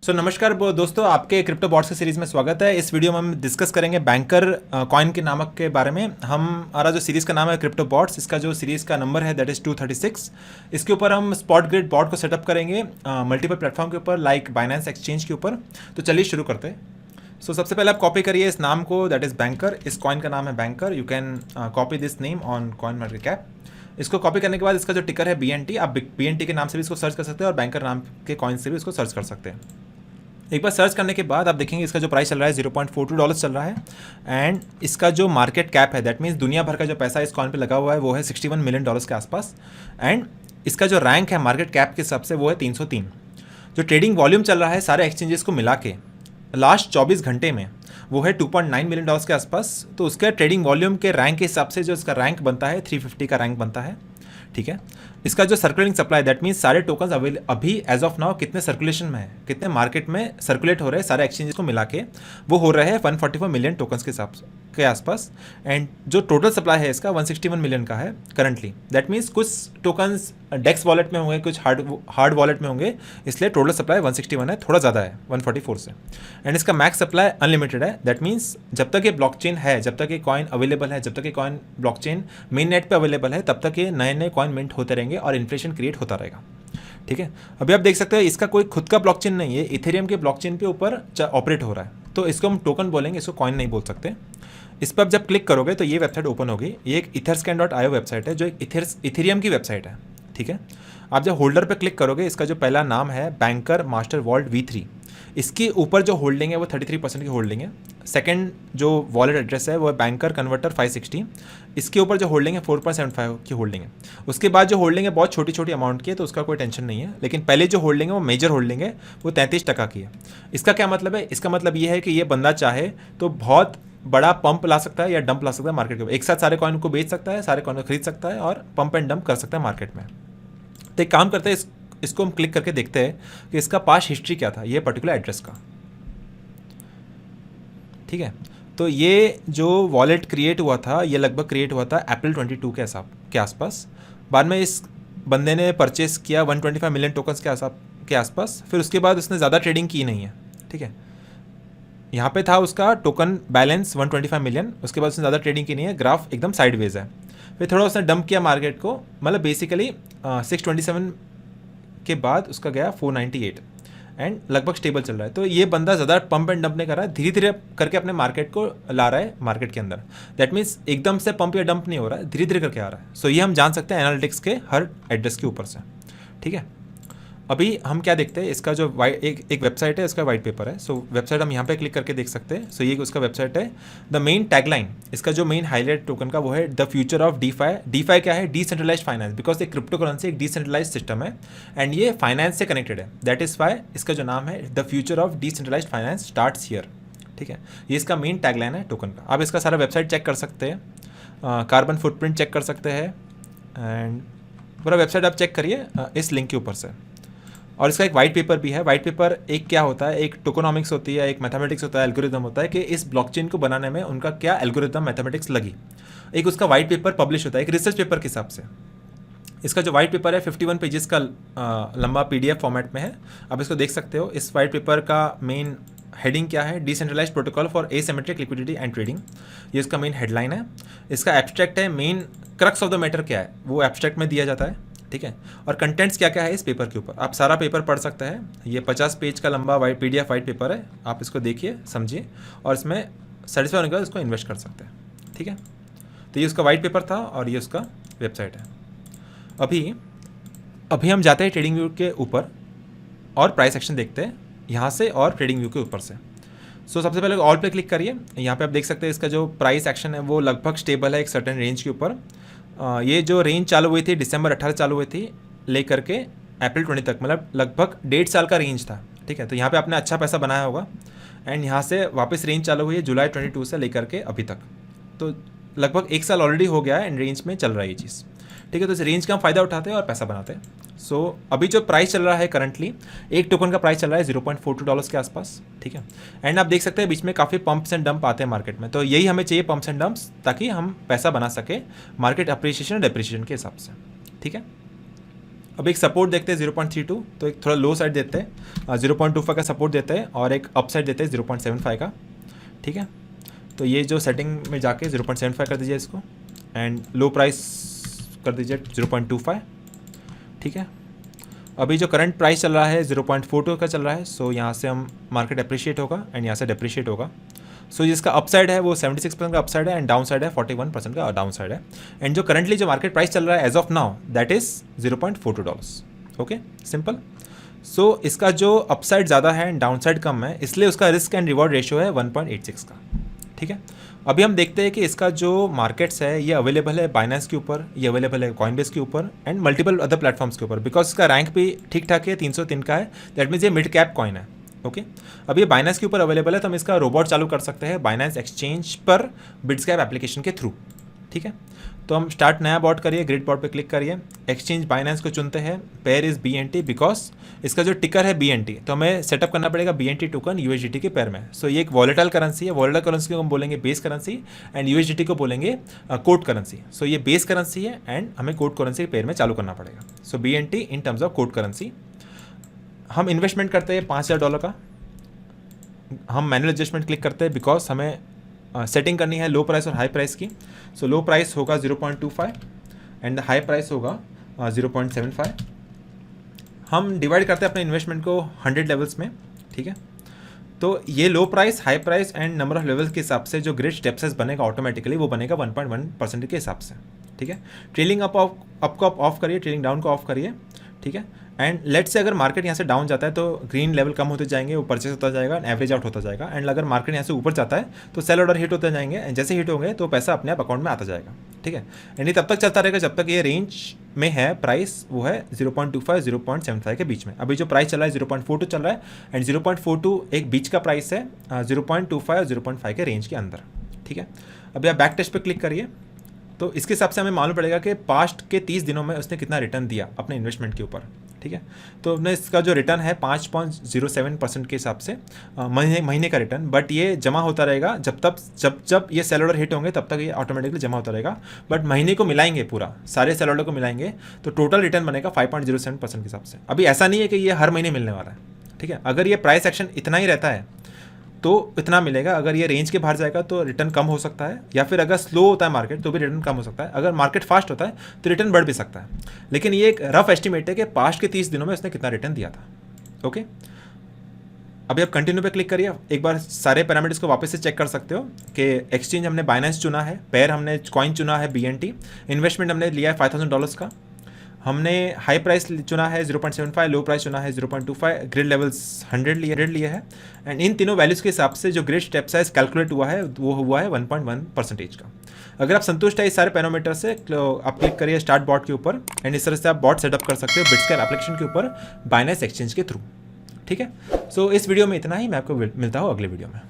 नमस्कार दोस्तों, आपके क्रिप्टो बॉट्स की सीरीज़ में स्वागत है। इस वीडियो में हम डिस्कस करेंगे बैंकर कॉइन के नामक के बारे में। हमारा जो सीरीज़ का नाम है क्रिप्टो बॉट्स, इसका जो सीरीज़ का नंबर है दैट इज़ 236। इसके ऊपर हम स्पॉट ग्रिड बॉट को सेटअप करेंगे मल्टीपल प्लेटफॉर्म के ऊपर, लाइक बाइनेंस एक्सचेंज के ऊपर। तो चलिए शुरू करते हैं। सबसे पहले आप कॉपी करिए इस नाम को, दैट इज़ बैंकर। इस कॉइन का नाम है banker. You can copy this name on coin market cap. इसको कॉपी करने के बाद इसका जो टिकर है BNT, आप BNT के नाम से भी इसको सर्च कर सकते हैं और बैंकर नाम के कॉइन से भी इसको सर्च कर सकते हैं। एक बार सर्च करने के बाद आप देखेंगे इसका जो प्राइस चल रहा है $0.42 चल रहा है। एंड इसका जो मार्केट कैप है, दैट मीन्स दुनिया भर का जो पैसा इस कॉइन पे लगा हुआ है वो है $61 मिलियन के आसपास। एंड इसका जो रैंक है मार्केट कैप के हिसाब से वो है 303। जो ट्रेडिंग वॉल्यूम चल रहा है सारे एक्सचेंजेस को मिला के लास्ट 24 घंटे में वो है $2.9 मिलियन के आसपास। तो उसके ट्रेडिंग वॉल्यूम के रैंक के हिसाब से जो इसका रैंक बनता है 350 का रैंक बनता है। ठीक है, इसका जो सर्कुलेटिंग सप्लाई, दैट मीन्स सारे टोकन्स अभी एज ऑफ नाउ कितने सर्कुलेशन में है, कितने मार्केट में सर्कुलेट हो रहे हैं सारे एक्सचेंजेस को मिला के, वो हो रहे हैं 144 मिलियन टोकन्स के आसपास। एंड जो टोटल सप्लाई है इसका 161 मिलियन का है करंटली। दैट मीन्स कुछ टोकन्स डेक्स वॉलेट में होंगे, कुछ हार्ड वॉलेट में होंगे, इसलिए टोटल सप्लाई 161 है, थोड़ा ज़्यादा है 144 से। एंड इसका मैक्स सप्लाई अनलिमिटेड है। दैट मीन्स जब तक ये ब्लॉकचेन है, जब तक ये कॉइन अवेलेबल है, जब तक ये कॉइन ब्लॉकचेन मेन नेट पे अवेलेबल है, तब तक ये नए नए कॉइन मिंट होते रहेंगे और इन्फ्लेशन क्रिएट होता रहेगा। ठीक है, अभी आप देख सकते हैं इसका कोई खुद का ब्लॉकचेन नहीं है, इथेरियम के ब्लॉकचेन के ऊपर ऑपरेट हो रहा है, तो इसको हम टोकन बोलेंगे, इसको कॉइन नहीं बोल सकते। इस पर आप जब क्लिक करोगे तो ये वेबसाइट ओपन होगी। ये एक etherscan.io वेबसाइट है जो एक इथेरियम की वेबसाइट है। ठीक है, आप जब होल्डर पर क्लिक करोगे, इसका जो पहला नाम है बैंकर मास्टर वॉल्ट V3, इसके ऊपर जो होल्डिंग है वो 33% की होल्डिंग है। सेकंड जो वॉलेट एड्रेस है वो है बैंकर कन्वर्टर 560, इसके ऊपर जो होल्डिंग है 4.75 की होल्डिंग है। उसके बाद जो होल्डिंग है बहुत छोटी छोटी अमाउंट की है, तो उसका कोई टेंशन नहीं है। लेकिन पहले जो होल्डिंग है वो मेजर होल्डिंग है, वो 33% की है। इसका क्या मतलब है? इसका मतलब ये है कि ये बंदा चाहे तो बहुत बड़ा पंप ला सकता है या डंप ला सकता है मार्केट के, एक साथ सारे कॉइन को बेच सकता है, सारे कॉइन को खरीद सकता है और पंप एंड डंप कर सकता है मार्केट में। तो एक काम करते हैं, इसको हम क्लिक करके देखते हैं कि इसका पास्ट हिस्ट्री क्या था ये पर्टिकुलर एड्रेस का। ठीक है, तो ये जो वॉलेट क्रिएट हुआ था ये लगभग क्रिएट हुआ था अप्रैल 22 के आसपास। बाद में इस बंदे ने परचेस किया 125 मिलियन टोकन्स के आसपास। फिर उसके बाद उसने ज़्यादा ट्रेडिंग की नहीं है। ठीक है, यहाँ पे था उसका टोकन बैलेंस 125 मिलियन, उसके बाद उसने ज़्यादा ट्रेडिंग की नहीं है, ग्राफ एकदम साइडवेज है। फिर थोड़ा उसने डंप किया मार्केट को, मतलब बेसिकली 627 के बाद उसका गया 498 एंड लगभग स्टेबल चल रहा है। तो ये बंदा ज़्यादा पंप एंड डंप नहीं कर रहा है, धीरे धीरे करके अपने मार्केट को ला रहा है मार्केट के अंदर। दैट मीन्स एकदम से पंप या डंप नहीं हो रहा है, धीरे धीरे करके आ रहा है। सो ये हम जान सकते हैं एनालिटिक्स के हर एड्रेस के ऊपर से। ठीक है, अभी हम क्या देखते हैं, इसका जो एक वेबसाइट है, इसका वाइट पेपर है। सो वेबसाइट हम यहाँ पे क्लिक करके देख सकते हैं। सो ये उसका वेबसाइट है। द मेन टैगलाइन, इसका जो मेन हाईलाइट टोकन का वो है the future of DeFi. DeFi क्या है? डिसेंट्रलाइज्ड फाइनेंस, बिकॉज एक क्रिप्टो करेंसी एक डिसेंट्रलाइज्ड सिस्टम है एंड ये फाइनेंस से कनेक्टेड है। दैट इज वाई इसका जो नाम है the future of decentralised finance starts here. ठीक है, ये इसका मेन टैगलाइन है टोकन का। आप इसका सारा वेबसाइट चेक कर सकते हैं, कार्बन फुटप्रिंट चेक कर सकते हैं एंड पूरा वेबसाइट आप चेक करिए इस लिंक के ऊपर से। और इसका एक वाइट पेपर भी है। वाइट पेपर एक क्या होता है, एक टोकोनॉमिक्स होती है, एक मैथमेटिक्स होता है, एल्गोरिदम होता है कि इस ब्लॉकचेन को बनाने में उनका क्या एल्गोरिदम मैथमेटिक्स लगी। एक उसका वाइट पेपर पब्लिश होता है एक रिसर्च पेपर के हिसाब से। इसका जो वाइट पेपर है 51 पेजेस का लंबा PDF फॉर्मेट में है, आप इसको देख सकते हो। इस वाइट पेपर का मेन हेडिंग क्या है? Decentralised protocol for asymmetric liquidity and trading, ये इसका मेन हेडलाइन है। इसका एब्स्ट्रैक्ट है, main crux of the matter क्या है वो एब्स्ट्रैक्ट में दिया जाता है। ठीक है, और कंटेंट्स क्या क्या है इस पेपर के ऊपर, आप सारा पेपर पढ़ सकते हैं। ये 50 पेज का लंबा PDF वाइट पेपर है, आप इसको देखिए समझिए और इसमें सेटिस्फाई होने के बाद इसको इन्वेस्ट कर सकते हैं। ठीक है, तो ये उसका वाइट पेपर था और ये उसका वेबसाइट है। अभी हम जाते हैं ट्रेडिंग व्यू के ऊपर और प्राइस एक्शन देखते हैं यहाँ से और ट्रेडिंग व्यू के ऊपर से। सबसे पहले ऑल पे क्लिक करिए। यहाँ पे आप देख सकते हैं इसका जो प्राइस एक्शन है वो लगभग स्टेबल है एक सर्टेन रेंज के ऊपर। ये जो रेंज चालू हुई थी December 18 चालू हुई थी लेकर के अप्रैल 20 तक, मतलब लगभग 1.5 साल का रेंज था। ठीक है, तो यहाँ पे आपने अच्छा पैसा बनाया होगा एंड यहाँ से वापस रेंज चालू हुई है जुलाई 22 से लेकर के अभी तक, तो लगभग 1 साल ऑलरेडी हो गया है एंड रेंज में चल रहा है ये चीज़। ठीक है, तो इस रेंज का हम फ़ायदा उठाते हैं और पैसा बनाते हैं। अभी जो प्राइस चल रहा है करंटली, एक टोकन का प्राइस चल रहा है $0.42 के आसपास। ठीक है, एंड आप देख सकते हैं बीच में काफ़ी पंप्स एंड डंप आते हैं मार्केट में, तो यही हमें चाहिए पंप्स एंड डंप्स, ताकि हम पैसा बना सके मार्केट अप्रिसिएशन और डेप्रिसिएशन के हिसाब से। ठीक है, अब एक सपोर्ट देखते हैं 0.32, तो एक थोड़ा लो साइड देते हैं 0.25 का सपोर्ट देते हैं और एक अप साइड देते हैं 0.75 का, ठीक है। तो ये जो सेटिंग में जाके 0.75 कर दीजिए इसको, एंड लो प्राइस कर दीजिए 0.25, ठीक है। अभी जो करंट प्राइस चल रहा है 0.42 का चल रहा है, सो यहाँ से हम मार्केट अप्रिशिएट होगा एंड यहाँ से डिप्रिशिएट होगा। सो जिसका अपसाइड है वो 76% का अपसाइड है एंड डाउन साइड है 41% का डाउन साइड है। एंड जो करंटली जो मार्केट प्राइस चल रहा है as of now that is $0.42। Okay, simple. So इसका जो अपसाइड ज़्यादा है एंड डाउन साइड कम है, इसलिए उसका रिस्क एंड रिवॉर्ड रेशियो है 1.86 का, ठीक है। अभी हम देखते हैं कि इसका जो मार्केट्स है ये अवेलेबल है बाइनेंस के ऊपर, ये अवेलेबल है कॉइनबेस के ऊपर एंड मल्टीपल अदर प्लेटफॉर्म्स के ऊपर, बिकॉज इसका रैंक भी ठीक ठाक है, 303 का है। दैट मीन्स ये मिड कैप कॉइन है। ओके, अब ये बाइनेंस के ऊपर अवेलेबल है, तो हम इसका रोबोट चालू कर सकते हैं बाइनेंस एक्सचेंज पर बिट्सकैप एप्लीकेशन के थ्रू, ठीक है। तो हम स्टार्ट नया बॉट करिए, ग्रिड बॉट पे क्लिक करिए, एक्सचेंज बाइनेंस को चुनते हैं, पेयर इज़ BNT, बिकॉज इसका जो टिकर है BNT, तो हमें सेटअप करना पड़ेगा BNT टोकन USDT के पेयर में। सो ये एक वॉलेटाइल करेंसी है, वॉलेटाइल करेंसी को हम बोलेंगे बेस करेंसी एंड USDT को बोलेंगे कोड करेंसी। सो ये बेस करेंसी है एंड हमें कोड करेंसी के पेयर में चालू करना पड़ेगा। So BNT in terms of quote currency. हम इन्वेस्टमेंट करते हैं $5000 का, हम मैनुअल एडजस्टमेंट क्लिक करते हैं बिकॉज हमें सेटिंग करनी है लो प्राइस और हाई प्राइस की। सो लो प्राइस होगा 0.25 एंड हाई प्राइस होगा 0.75। हम डिवाइड करते हैं अपने इन्वेस्टमेंट को 100 लेवल्स में, ठीक है। तो ये लो price, high price and number of levels के हिसाब से जो ग्रिड स्टेप साइज बनेगा ऑटोमेटिकली वो बनेगा 1.1% के हिसाब से, ठीक है। ट्रेलिंग अप को आप ऑफ करिए, ट्रेलिंग डाउन को ऑफ करिए, ठीक है। एंड लेट से अगर मार्केट यहाँ से डाउन जाता है तो ग्रीन लेवल कम होते जाएंगे, वो परचेस होता जाएगा, एवरेज आउट होता जाएगा। एंड अगर मार्केट यहाँ से ऊपर जाता है तो सेल ऑर्डर हिट होते जाएंगे, एंड जैसे हिट होंगे तो पैसा अपने आप अकाउंट में आता जाएगा, ठीक है। एंड ये तब तक चलता रहेगा जब तक ये रेंज में है प्राइस, वो है 0.25 0.75 के बीच में। अभी जो प्राइस चल रहा है 0.42 चल रहा है एंड 0.42 एक बीच का प्राइस है 0.25 और 0.5 के रेंज के अंदर, ठीक है। अभी आप बैक टेस्ट पे क्लिक करिए, तो इसके हिसाब से हमें मालूम पड़ेगा कि पास्ट के 30 दिनों में उसने कितना रिटर्न दिया अपने इन्वेस्टमेंट के ऊपर, ठीक है। तो हमने इसका जो रिटर्न है 5.07% के हिसाब से महीने का रिटर्न, बट ये जमा होता रहेगा जब ये सेल ऑर्डर हिट होंगे तब तक ये ऑटोमेटिकली जमा होता रहेगा। बट महीने को मिलाएंगे, पूरा सारे सेल ऑर्डर को मिलाएंगे तो टोटल रिटर्न बनेगा 5.07% के हिसाब से। अभी ऐसा नहीं है कि ये हर महीने मिलने वाला है, ठीक है। अगर ये प्राइस एक्शन इतना ही रहता है तो इतना मिलेगा, अगर ये रेंज के बाहर जाएगा तो रिटर्न कम हो सकता है, या फिर अगर स्लो होता है मार्केट तो भी रिटर्न कम हो सकता है, अगर मार्केट फास्ट होता है तो रिटर्न बढ़ भी सकता है। लेकिन ये एक रफ एस्टिमेट है कि पास्ट के 30 दिनों में उसने कितना रिटर्न दिया था। ओके, अभी आप कंटिन्यू पे क्लिक करिए, एक बार सारे पैरामीटर्स को वापस से चेक कर सकते हो कि एक्सचेंज हमने बाइनेंस चुना है, पेयर हमने कॉइन चुना है BNT, इन्वेस्टमेंट हमने लिया है $5000 का, हमने हाई प्राइस चुना है 0.75, लो प्राइस चुना है 0.25, ग्रिड लेवल्स 100 लिए है। एंड इन तीनों वैल्यूज़ के हिसाब से जो ग्रिड स्टेप साइज कैलकुलेट हुआ है वो हुआ है 1.1% का। अगर आप संतुष्ट है इस सारे पैरामीटर से तो आप क्लिक करिए स्टार्ट बॉट के ऊपर, एंड इस तरह से आप बॉट सेटअप कर सकते हो बिट्सकैप एप्लीकेशन के ऊपर बाइनेंस एक्सचेंज के थ्रू, ठीक है। सो इस वीडियो में इतना ही, मैं आपको मिलता हूँ अगले वीडियो में।